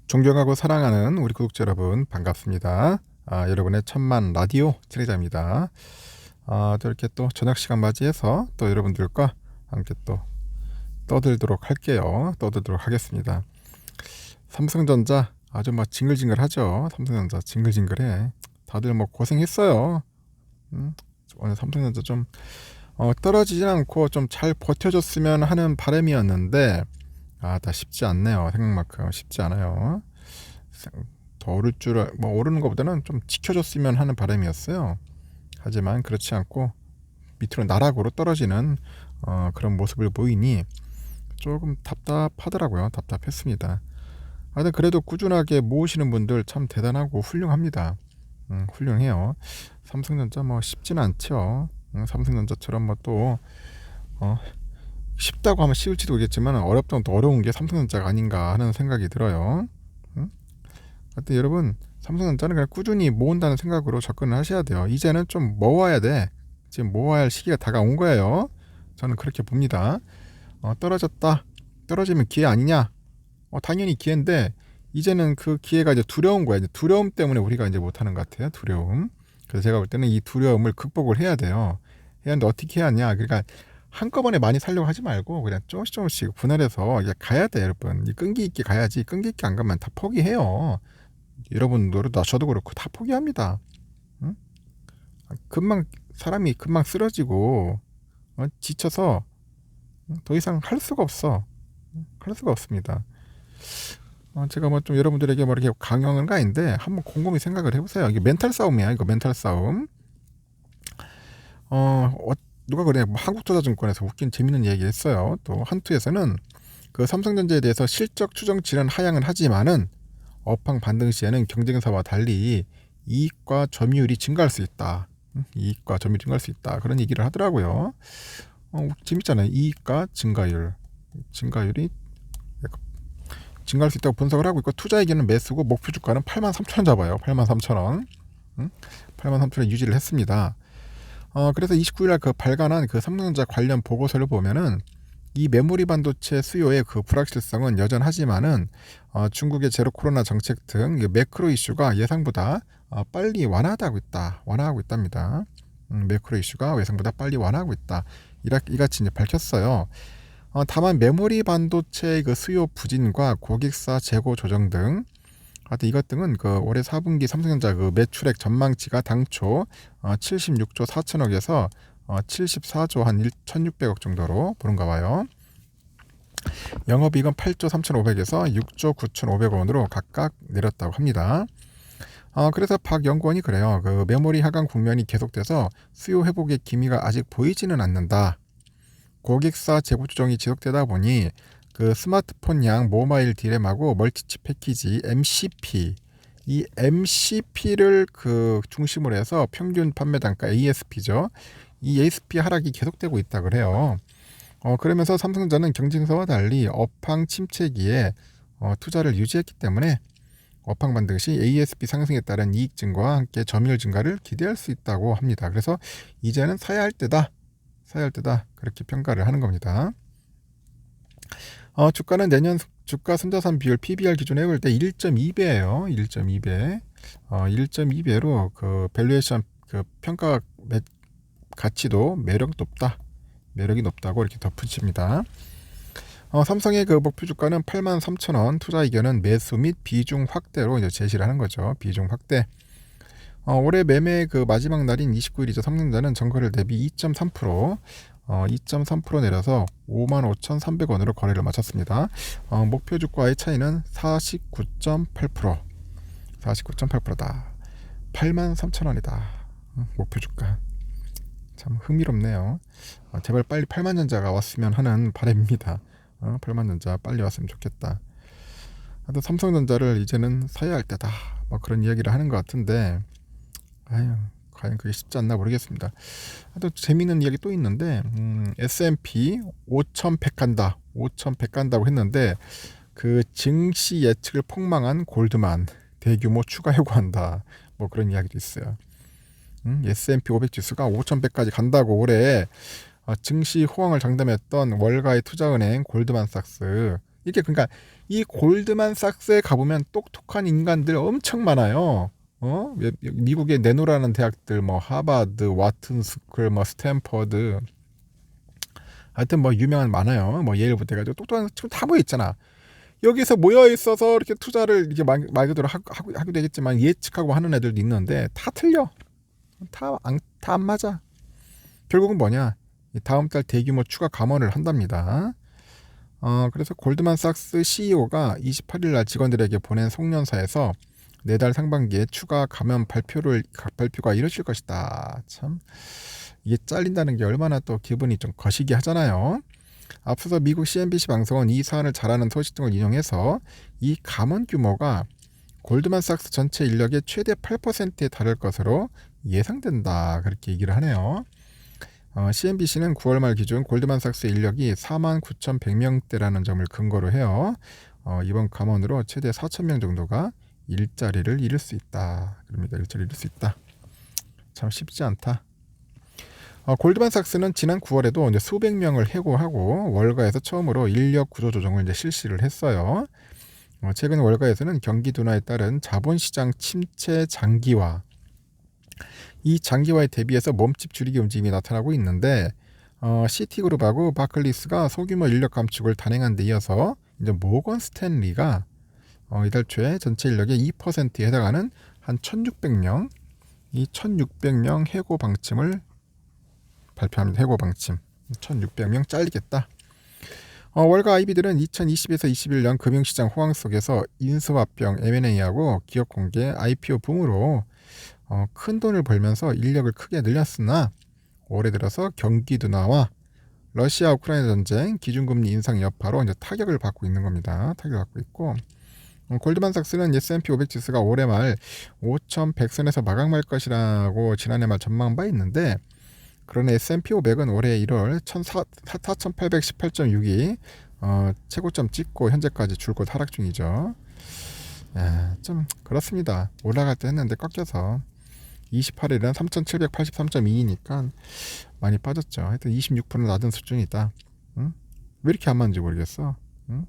존경하고 사랑하는 우리 구독자 여러분 반갑습니다. 여러분의 천만 라디오 진행자입니다. 또 이렇게 또 저녁 시간 맞이해서 또 여러분들과 함께 또 떠들도록 할게요. 떠들도록 하겠습니다. 삼성전자 아주 막 징글징글하죠. 삼성전자 징글징글해. 다들 뭐 고생했어요. 오늘 삼성전자 좀 떨어지진 않고 좀 잘 버텨줬으면 하는 바람이었는데 다 쉽지 않네요. 생각만큼 쉽지 않아요. 더 오를 줄, 뭐 오르는 것보다는 좀 지켜줬으면 하는 바람이었어요. 하지만 그렇지 않고 밑으로 나락으로 떨어지는 그런 모습을 보이니 조금 답답하더라고요. 답답했습니다. 하여튼 그래도 꾸준하게 모으시는 분들 참 대단하고 훌륭합니다. 훌륭해요. 삼성전자 뭐 쉽지는 않죠. 삼성전자처럼 뭐또 쉽다고 하면 쉬울지도 모르겠지만 어렵다면 또 어려운 게 삼성전자가 아닌가 하는 생각이 들어요. 하여튼 여러분 삼성전자는 그냥 꾸준히 모은다는 생각으로 접근을 하셔야 돼요. 이제는 좀 모아야 돼. 지금 모아야 할 시기가 다가온 거예요. 저는 그렇게 봅니다. 떨어졌다. 떨어지면 기회 아니냐? 당연히 기회인데 이제는 그 기회가 이제 두려운 거야. 이제 두려움 때문에 우리가 이제 못하는 것 같아요. 두려움. 그래서 제가 볼 때는 이 두려움을 극복을 해야 돼요. 해야 하는데 어떻게 해야 하냐? 그러니까 한꺼번에 많이 살려고 하지 말고 그냥 조금씩 분할해서 이제 가야 돼, 여러분. 이 끈기 있게 가야지. 끈기 있게 안 가면 다 포기해요. 여러분들도 저도 그렇고 다 포기합니다. 응? 금방 사람이 금방 쓰러지고 지쳐서 더 이상 할 수가 없어. 할 수가 없습니다. 제가 뭐 좀 여러분들에게 뭐 이렇게 강요하는 거 아닌데 한번 곰곰이 생각을 해보세요. 이게 멘탈 싸움이야. 이거 멘탈 싸움. 누가 그래? 뭐 한국투자증권에서 웃긴 재밌는 얘기 했어요. 또 한투에서는 그 삼성전자에 대해서 실적 추정치는 하향은 하지만은 업황 반등 시에는 경쟁사와 달리 이익과 점유율이 증가할 수 있다. 이익과 점유율이 증가할 수 있다. 그런 얘기를 하더라고요. 재밌잖아요. 이익과 증가율이 증가할 수 있다고 분석을 하고 있고 투자에게는 매수고 목표 주가는 83,000원 잡아요. 83,000원. 83,000원 유지를 했습니다. 그래서 29일날 그 발간한 그 삼성전자 관련 보고서를 보면은 이 메모리 반도체 수요의 그 불확실성은 여전하지만은 중국의 제로 코로나 정책 등 매크로 이슈가 예상보다 빨리 완화하고 있답니다. 매크로 이슈가 예상보다 빨리 완화하고 있다. 이같이 이제 밝혔어요. 다만 메모리 반도체의 그 수요 부진과 고객사 재고 조정 등 하여튼 이것 등은 그 올해 4분기 삼성전자 그 매출액 전망치가 당초 76조 4천억에서 74조 한 1,600억 정도로 보는가 봐요. 영업이익은 8조 3,500에서 6조 9,500원으로 각각 내렸다고 합니다. 그래서 박 연구원이 그래요. 그 메모리 하강 국면이 계속돼서 수요 회복의 기미가 아직 보이지는 않는다. 고객사 재고 조정이 지속되다 보니 그 스마트폰형 모바일 디램하고 멀티칩 패키지 MCP 이 MCP를 그 중심으로 해서 평균 판매 단가 ASP죠. 이 ASP 하락이 계속되고 있다 그래요. 그러면서 삼성전자는 경쟁사와 달리 업황 침체기에 투자를 유지했기 때문에 업황 반등 시 ASP 상승에 따른 이익 증가와 함께 점유율 증가를 기대할 수 있다고 합니다. 그래서 이제는 사야 할 때다. 그렇게 평가를 하는 겁니다. 주가는 내년 주가 손자산 비율 PBR 기준에 볼 때 1.2배예요. 1.2배. 1.2배로 그 밸류에이션 그 평가 가치도 매력이 높다고 이렇게 덧붙입니다. 삼성의 그 목표 주가는 83,000원, 투자 의견은 매수 및 비중 확대로 이제 제시를 하는 거죠. 비중 확대. 올해 매매 그 마지막 날인 29일이죠. 삼성전자는 전거래일 대비 2.3% 내려서 55,300원으로 거래를 마쳤습니다. 목표 주가의 차이는 49.8%다. 83,000원이다. 목표 주가. 참 흥미롭네요. 제발 빨리 8만전자가 왔으면 하는 바람입니다. 8만전자 빨리 왔으면 좋겠다. 하여튼 삼성전자를 이제는 사야 할 때다. 뭐 그런 이야기를 하는 것 같은데 과연 그게 쉽지 않나 모르겠습니다. 또 재미있는 이야기 또 있는데 S&P 5,100 간다. 5,100 간다고 했는데 그 증시 예측을 폭망한 골드만 대규모 추가 해고한다. 뭐 그런 이야기도 있어요. S&P 500 지수가 5,100까지 간다고 올해 증시 호황을 장담했던 월가의 투자은행 골드만삭스 이게 그러니까 이 골드만삭스에 가보면 똑똑한 인간들 엄청 많아요. 미국의 내노라는 대학들 뭐 하버드, 와튼 스쿨, 뭐 스탠퍼드, 하여튼 뭐 유명한 많아요. 뭐 예일부터 해가지고 똑똑한 친구 다 모여 있잖아. 여기서 모여 있어서 이렇게 투자를 이렇게 말 그대로 하게 되겠지만 예측하고 하는 애들도 있는데 다 틀려. 다 안 맞아. 결국은 뭐냐? 다음 달 대규모 추가 감원을 한답니다. 그래서 골드만삭스 CEO가 28일 날 직원들에게 보낸 송년사에서 내달 상반기에 추가 감원 발표가 이루어질 것이다. 참 이게 잘린다는 게 얼마나 또 기분이 좀 거시기 하잖아요. 앞서서 미국 CNBC 방송은 이 사안을 잘 아는 소식 등을 인용해서 이 감원 규모가 골드만삭스 전체 인력의 최대 8%에 달할 것으로 예상된다. 그렇게 얘기를 하네요. CNBC는 9월 말 기준 골드만삭스 인력이 49,100명대라는 점을 근거로 해요. 이번 감원으로 최대 4,000명 정도가 일자리를 잃을 수 있다. 그럽니다. 일자리를 잃을 수 있다. 참 쉽지 않다. 골드만삭스는 지난 9월에도 이제 수백 명을 해고하고 월가에서 처음으로 인력 구조 조정을 이제 실시를 했어요. 최근 월가에서는 경기 둔화에 따른 자본시장 침체 장기화, 이 장기화에 대비해서 몸집 줄이기 움직임이 나타나고 있는데 시티그룹하고 바클리스가 소규모 인력 감축을 단행한 데 이어서 이제 모건 스탠리가 이달 초에 전체 인력의 2%에 해당하는 한 1,600명, 이 1,600명 해고 방침을 발표합니다. 해고 방침. 1,600명 잘리겠다. 월가 IB들은 2020에서 21년 금융시장 호황 속에서 인수합병 M&A하고 기업 공개 IPO 붐으로 큰 돈을 벌면서 인력을 크게 늘렸으나 올해 들어서 경기 둔화와 러시아 우크라이나 전쟁, 기준금리 인상 여파로 이제 타격을 받고 있는 겁니다. 타격을 받고 있고 골드만삭스는 S&P 500 지수가 올해 말 5,100선에서 마감할 것이라고 지난해 말 전망한 바 있는데 그러나 S&P 500은 올해 1월 4,818.6이 최고점 찍고 현재까지 줄곧 하락 중이죠. 좀 그렇습니다. 올라갈 때 했는데 꺾여서 28일은 3,783.2니까 많이 빠졌죠. 하여튼 26% 낮은 수준이다. 응? 왜 이렇게 안 맞는지 모르겠어. 응?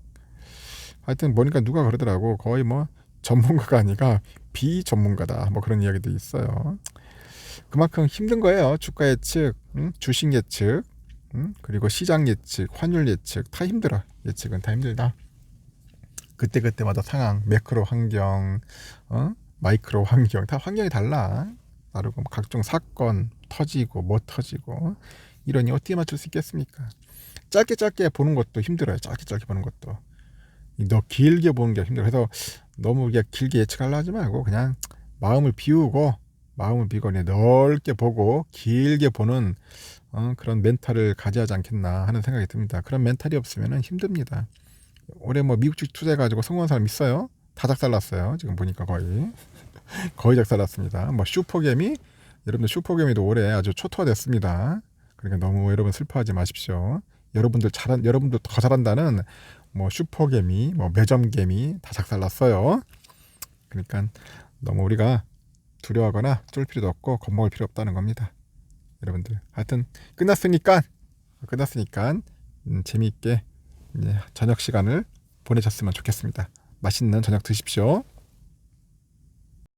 하여튼 보니까 누가 그러더라고. 거의 뭐 전문가가 아니라 비전문가다. 뭐 그런 이야기도 있어요. 그만큼 힘든 거예요. 주가 예측, 주식 예측, 그리고 시장 예측, 환율 예측 다 힘들어. 예측은 다 힘들다. 그때그때마다 상황, 매크로 환경, 마이크로 환경 다 환경이 달라. 다르고 각종 사건 터지고 뭐 터지고 이러니 어떻게 맞출 수 있겠습니까? 짧게 보는 것도 힘들어요. 짧게 보는 것도. 너 길게 보는 게 힘들어. 그래서 너무 길게 예측하려 하지 말고 그냥 마음을 비우고 그냥 넓게 보고 길게 보는 그런 멘탈을 가져야 하지 않겠나 하는 생각이 듭니다. 그런 멘탈이 없으면 힘듭니다. 올해 뭐 미국 주식 투자해가지고 성공한 사람 있어요? 다 작살났어요. 지금 보니까 거의 작살났습니다. 뭐 여러분들 슈퍼개미도 올해 아주 초토화됐습니다. 그러니까 너무 여러분 슬퍼하지 마십시오. 여러분들 더 잘한다는 뭐 슈퍼개미, 뭐 매점개미 다 작살났어요. 그러니까 너무 우리가 두려워하거나 쫄 필요도 없고 겁먹을 필요 없다는 겁니다. 여러분들 하여튼 끝났으니까 재미있게 저녁 시간을 보내셨으면 좋겠습니다. 맛있는 저녁 드십시오.